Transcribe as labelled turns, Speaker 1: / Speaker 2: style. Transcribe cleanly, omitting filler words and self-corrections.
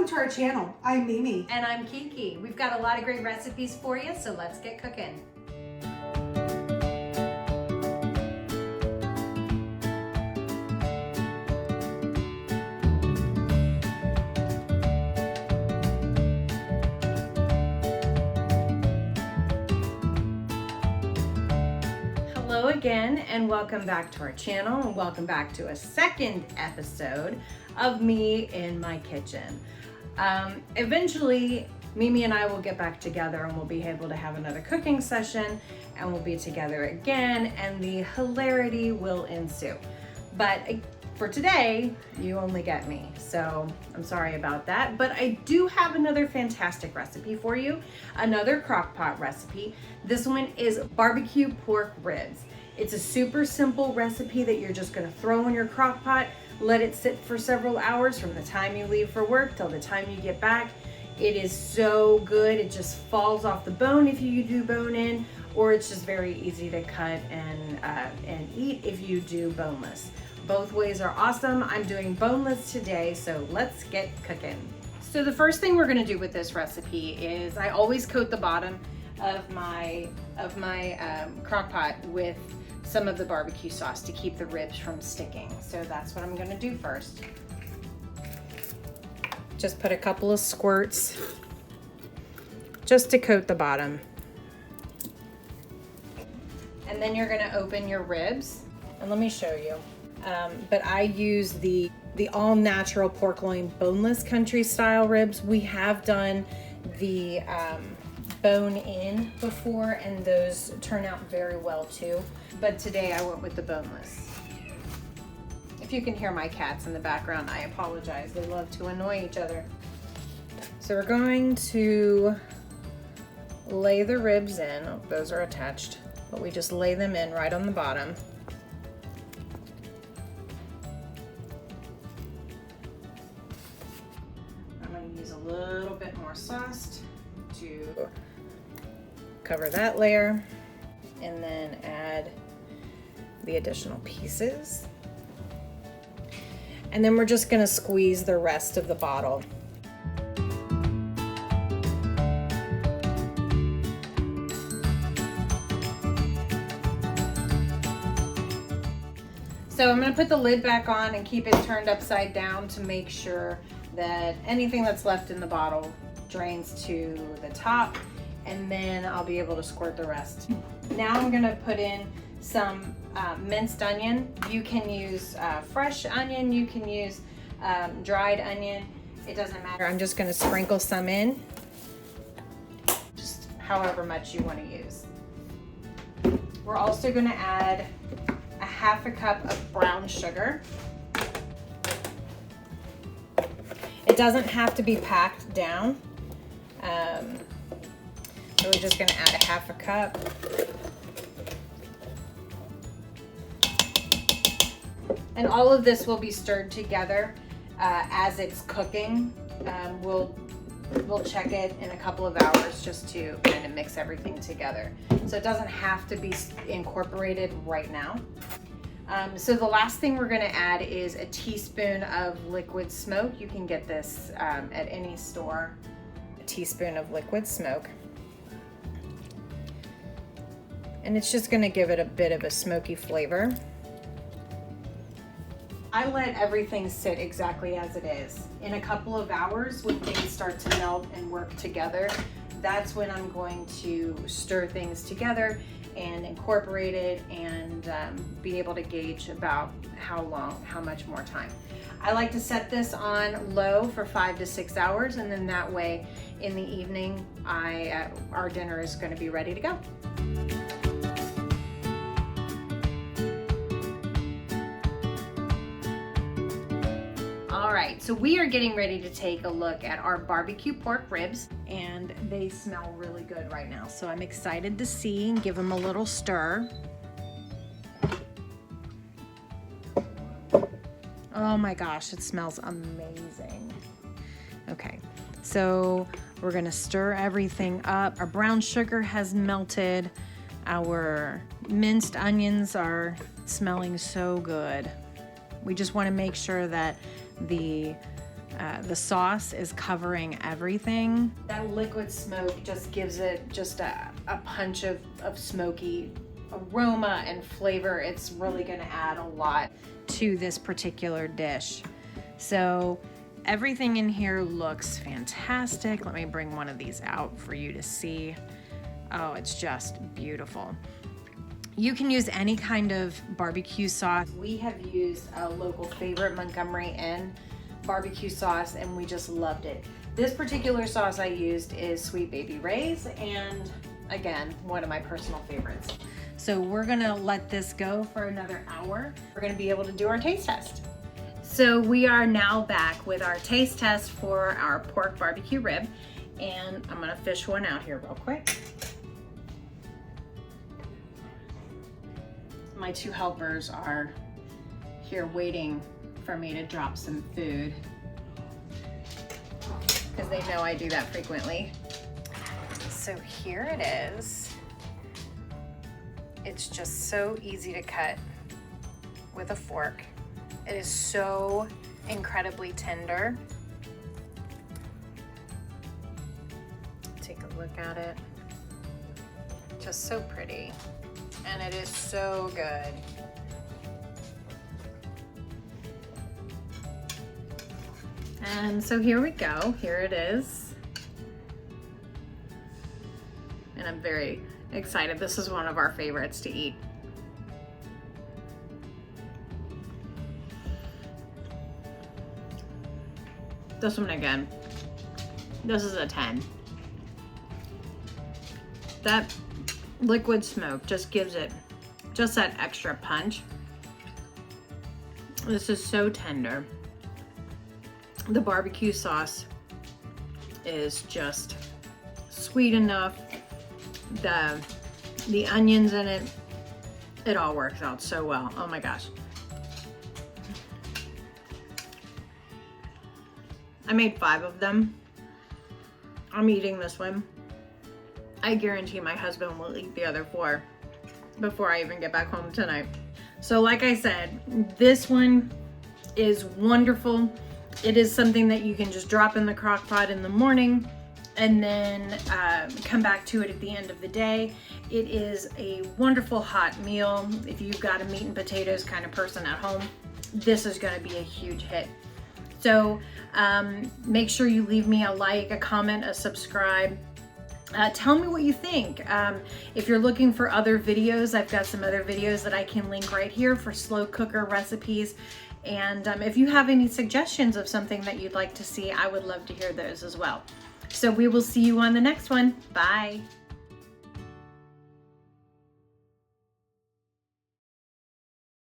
Speaker 1: Welcome to our channel. I'm Mimi.
Speaker 2: And I'm Kiki. We've got a lot of great recipes for you, so let's get cooking. Hello again, and welcome back to our channel, and welcome back to a second episode of me in my kitchen. Eventually, Mimi and I will get back together and we'll be able to have another cooking session, and we'll be together again, and the hilarity will ensue. But for today, you only get me, so I'm sorry about that. But I do have another fantastic recipe for you, another crock pot recipe. This one is barbecue pork ribs. It's a super simple recipe that you're just gonna throw in your crock pot, let it sit for several hours from the time you leave for work till the time you get back. It is so good. It just falls off the bone if you do bone in, or it's just very easy to cut and eat if you do boneless. Both ways are awesome. I'm doing boneless today, so let's get cooking. So the first thing we're gonna do with this recipe is I always coat the bottom of my crock pot with some of the barbecue sauce to keep the ribs from sticking. So that's what I'm gonna do first. Just put a couple of squirts just to coat the bottom. And then you're gonna open your ribs, and let me show you. But I use the all natural pork loin boneless country style ribs. We have done the bone in before, and those turn out very well too. But today I went with the boneless. If you can hear my cats in the background, I apologize. They love to annoy each other. So we're going to lay the ribs in. Oh, those are attached, but we just lay them in right on the bottom. I'm going to use a little bit more sauce to cover that layer, and then add the additional pieces. And then we're just gonna squeeze the rest of the bottle. So I'm gonna put the lid back on and keep it turned upside down to make sure that anything that's left in the bottle drains to the top, and then I'll be able to squirt the rest. Now I'm gonna put in some minced onion. You can use fresh onion, you can use dried onion, it doesn't matter. I'm just gonna sprinkle some in, just however much you wanna use. We're also gonna add a half a cup of brown sugar. It doesn't have to be packed down. So we're just gonna add a half a cup. And all of this will be stirred together as it's cooking. We'll check it in a couple of hours just to kind of mix everything together. So it doesn't have to be incorporated right now. So the last thing we're gonna add is a teaspoon of liquid smoke. You can get this at any store. A teaspoon of liquid smoke. And it's just gonna give it a bit of a smoky flavor. I let everything sit exactly as it is. In a couple of hours, when things start to melt and work together, that's when I'm going to stir things together and incorporate it, and be able to gauge about how much more time. I like to set this on low for 5 to 6 hours, and then that way in the evening, our dinner is gonna be ready to go. All right, so we are getting ready to take a look at our barbecue pork ribs, and they smell really good right now. So I'm excited to see and give them a little stir. Oh my gosh, it smells amazing. Okay, so we're gonna stir everything up. Our brown sugar has melted. Our minced onions are smelling so good. We just wanna make sure that the The sauce is covering everything. That liquid smoke just gives it just a punch of smoky aroma and flavor. It's really gonna add a lot to this particular dish. So everything in here looks fantastic. Let me bring one of these out for you to see. Oh, it's just beautiful. You can use any kind of barbecue sauce. We have used a local favorite, Montgomery Inn barbecue sauce, and we just loved it. This particular sauce I used is Sweet Baby Ray's, and again, one of my personal favorites. So we're gonna let this go for another hour. We're gonna be able to do our taste test. So we are now back with our taste test for our pork barbecue rib, and I'm gonna fish one out here real quick. My two helpers are here waiting for me to drop some food because they know I do that frequently. So here it is. It's just so easy to cut with a fork. It is so incredibly tender. Take a look at it. Just so pretty. And it is so good. And so here we go, here it is. And I'm very excited. This is one of our favorites to eat. This one again, this is a 10. That liquid smoke just gives it just that extra punch. This is so tender. The barbecue sauce is just sweet enough. The onions in it, it all works out so well. Oh my gosh. I made 5 of them. I'm eating this one. I guarantee my husband will eat the other 4 before I even get back home tonight. So like I said, this one is wonderful. It is something that you can just drop in the crock pot in the morning and then come back to it at the end of the day. It is a wonderful hot meal. If you've got a meat and potatoes kind of person at home, this is gonna be a huge hit. So make sure you leave me a like, a comment, a subscribe. Tell me what you think. If you're looking for other videos, I've got some other videos that I can link right here for slow cooker recipes. And if you have any suggestions of something that you'd like to see, I would love to hear those as well. So we will see you on the next one. Bye.